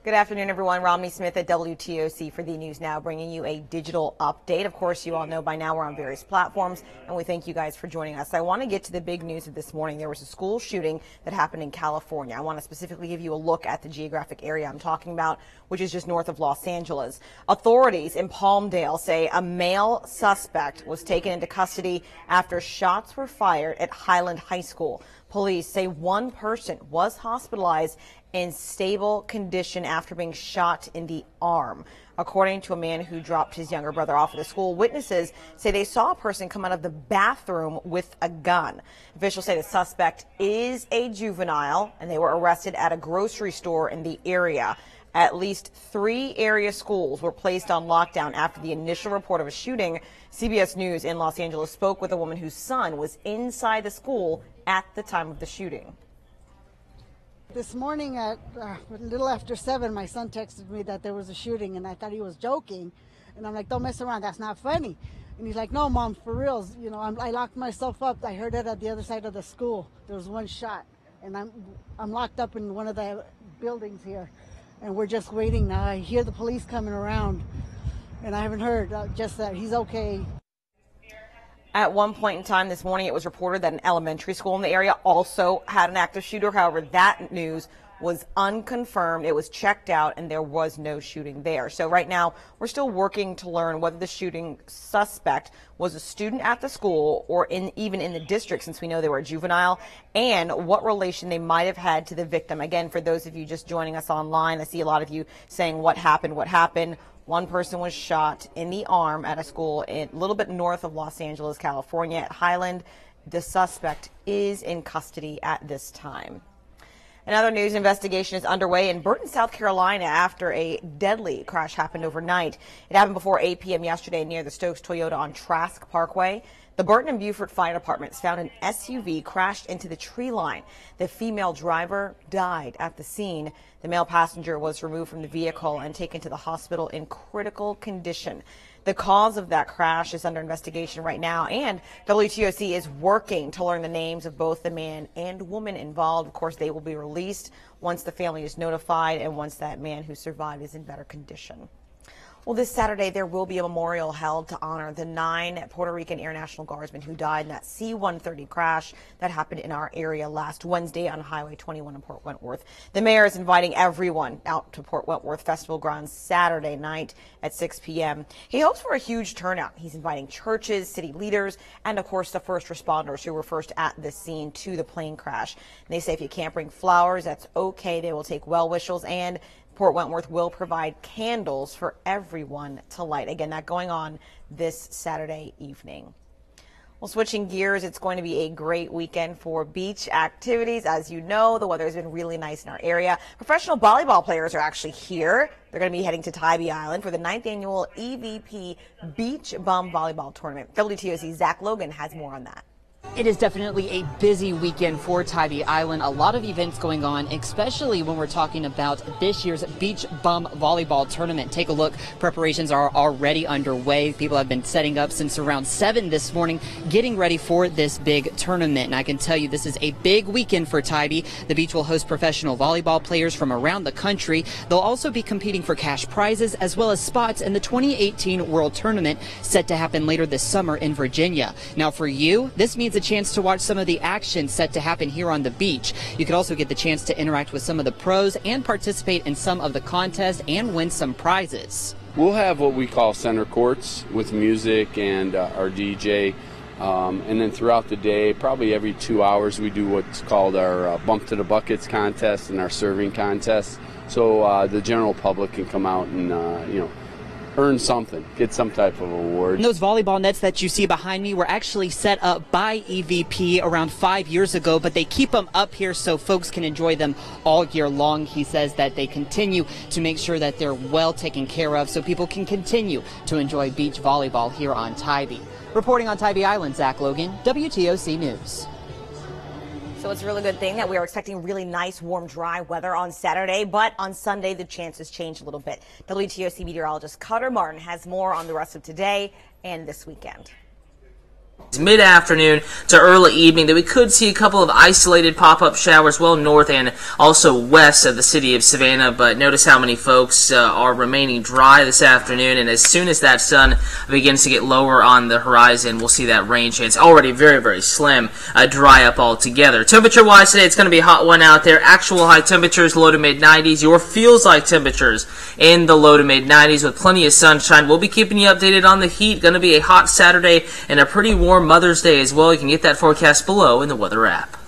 Good afternoon, everyone. Romney Smith at WTOC for the News Now, bringing you a digital update. Of course, you all know by now we're on various platforms, and we thank you guys for joining us. I want to get to the big news of this morning. There was a school shooting that happened in California. I want to specifically give you a look at the geographic area I'm talking about, which is just north of Los Angeles. Authorities in Palmdale say a male suspect was taken into custody after shots were fired at Highland High School. Police say one person was hospitalized in stable condition after being shot in the arm. According to a man who dropped his younger brother off at the school, witnesses say they saw a person come out of the bathroom with a gun. Officials say the suspect is a juvenile, and they were arrested at a grocery store in the area. At least 3 area schools were placed on lockdown after the initial report of a shooting. CBS News in Los Angeles spoke with a woman whose son was inside the school at the time of the shooting. This morning at a little after 7, my son texted me that there was a shooting, and I thought he was joking. And I'm like, don't mess around, that's not funny. And he's like, no, Mom, for real. You know, I locked myself up. I heard it at the other side of the school. There was one shot, and I'm locked up in one of the buildings here, and we're just waiting now. I hear the police coming around, and I haven't heard, just that he's okay. At one point in time this morning, it was reported that an elementary school in the area also had an active shooter. However, that news was unconfirmed. It was checked out, and there was no shooting there. So right now, we're still working to learn whether the shooting suspect was a student at the school or even in the district, since we know they were a juvenile, and what relation they might have had to the victim. Again, for those of you just joining us online, I see a lot of you saying, what happened, what happened? One person was shot in the arm at a school a little bit north of Los Angeles, California, at Highland. The suspect is in custody at this time. Another news investigation is underway in Burton, South Carolina, after a deadly crash happened overnight. It happened before 8 p.m. yesterday near the Stokes Toyota on Trask Parkway. The Burton and Beaufort Fire Departments found an SUV crashed into the tree line. The female driver died at the scene. The male passenger was removed from the vehicle and taken to the hospital in critical condition. The cause of that crash is under investigation right now, and WTOC is working to learn the names of both the man and woman involved. Of course, they will be released once the family is notified and once that man who survived is in better condition. Well, this Saturday, there will be a memorial held to honor the 9 Puerto Rican Air National Guardsmen who died in that C-130 crash that happened in our area last Wednesday on Highway 21 in Port Wentworth. The mayor is inviting everyone out to Port Wentworth Festival Grounds Saturday night at 6 p.m. He hopes for a huge turnout. He's inviting churches, city leaders, and, of course, the first responders who were first at the scene to the plane crash. And they say if you can't bring flowers, that's okay. They will take well wishes, and Port Wentworth will provide candles for everyone to light. Again, that going on this Saturday evening. Well, switching gears, it's going to be a great weekend for beach activities. As you know, the weather has been really nice in our area. Professional volleyball players are actually here. They're going to be heading to Tybee Island for the 9th annual EVP Beach Bum Volleyball Tournament. WTOC's Zach Logan has more on that. It is definitely a busy weekend for Tybee Island. A lot of events going on, especially when we're talking about this year's Beach Bum Volleyball Tournament. Take a look. Preparations are already underway. People have been setting up since around 7 this morning, getting ready for this big tournament. And I can tell you this is a big weekend for Tybee. The beach will host professional volleyball players from around the country. They'll also be competing for cash prizes as well as spots in the 2018 World Tournament set to happen later this summer in Virginia. Now for you, this means a chance to watch some of the action set to happen here on the beach. You could also get the chance to interact with some of the pros and participate in some of the contests and win some prizes. We'll have what we call center courts with music and our DJ. And then throughout the day, probably every 2 hours, we do what's called our bump to the buckets contest and our serving contest. So the general public can come out and, earn something, get some type of award. And those volleyball nets that you see behind me were actually set up by EVP around 5 years ago, but they keep them up here so folks can enjoy them all year long. He says that they continue to make sure that they're well taken care of so people can continue to enjoy beach volleyball here on Tybee. Reporting on Tybee Island, Zach Logan, WTOC News. So it's a really good thing that we are expecting really nice, warm, dry weather on Saturday, but on Sunday, the chances change a little bit. WTOC meteorologist Cutter Martin has more on the rest of today and this weekend. Mid-afternoon to early evening that we could see a couple of isolated pop-up showers well north and also west of the city of Savannah, but notice how many folks are remaining dry this afternoon, and as soon as that sun begins to get lower on the horizon, we'll see that rain chance already very, very slim dry up altogether. Temperature-wise today, it's going to be a hot one out there. Actual high temperatures, low to mid-90s. Your feels-like temperatures in the low to mid-90s with plenty of sunshine. We'll be keeping you updated on the heat. Going to be a hot Saturday and a pretty warm Mother's Day as well. You can get that forecast below in the weather app.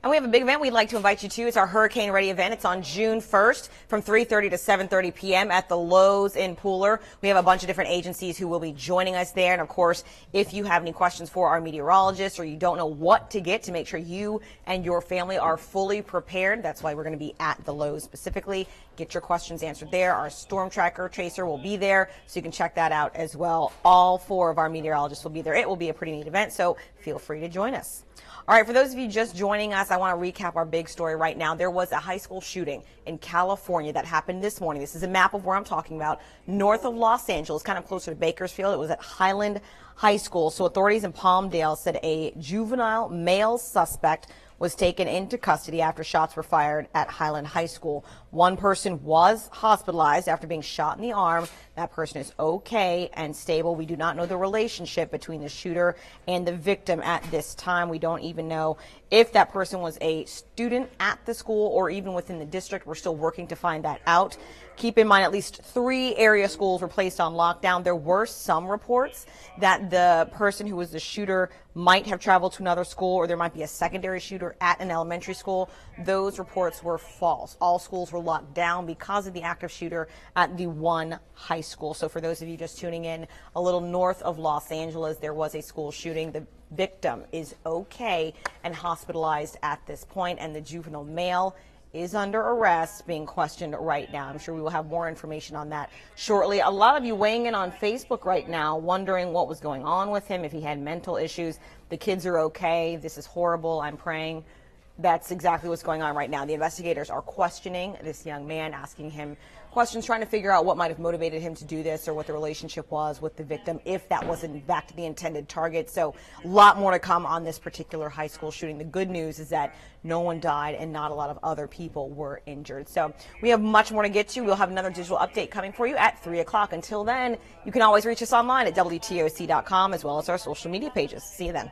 And we have a big event we'd like to invite you to. It's our Hurricane Ready event. It's on June 1st from 3:30 to 7:30 p.m. at the Lowe's in Pooler. We have a bunch of different agencies who will be joining us there. And, of course, if you have any questions for our meteorologists or you don't know what to get to make sure you and your family are fully prepared, that's why we're going to be at the Lowe's specifically. Get your questions answered there. Our storm tracker tracer will be there, so you can check that out as well. All 4 of our meteorologists will be there. It will be a pretty neat event, so feel free to join us. All right, for those of you just joining us, I want to recap our big story right now. There was a high school shooting in California that happened this morning. This is a map of where I'm talking about, north of Los Angeles, kind of closer to Bakersfield. It was at Highland High School. So authorities in Palmdale said a juvenile male suspect was taken into custody after shots were fired at Highland High School. One person was hospitalized after being shot in the arm. That person is okay and stable. We do not know the relationship between the shooter and the victim at this time. We don't even know if that person was a student at the school or even within the district. We're still working to find that out. Keep in mind, at least 3 area schools were placed on lockdown. There were some reports that the person who was the shooter might have traveled to another school, or there might be a secondary shooter at an elementary school. Those reports were false. All schools were locked down because of the active shooter at the one high school. So for those of you just tuning in, a little north of Los Angeles, there was a school shooting. The victim is okay and hospitalized at this point, and the juvenile male is under arrest, being questioned right now. I'm sure we will have more information on that shortly. A lot of you weighing in on Facebook right now, wondering what was going on with him, if he had mental issues. The kids are okay. This is horrible. I'm praying that's exactly what's going on right now. The investigators are questioning this young man, asking him questions, trying to figure out what might have motivated him to do this or what the relationship was with the victim, if that was in fact the intended target. So a lot more to come on this particular high school shooting. The good news is that no one died and not a lot of other people were injured. So we have much more to get to. We'll have another digital update coming for you at 3 o'clock. Until then, you can always reach us online at WTOC.com as well as our social media pages. See you then.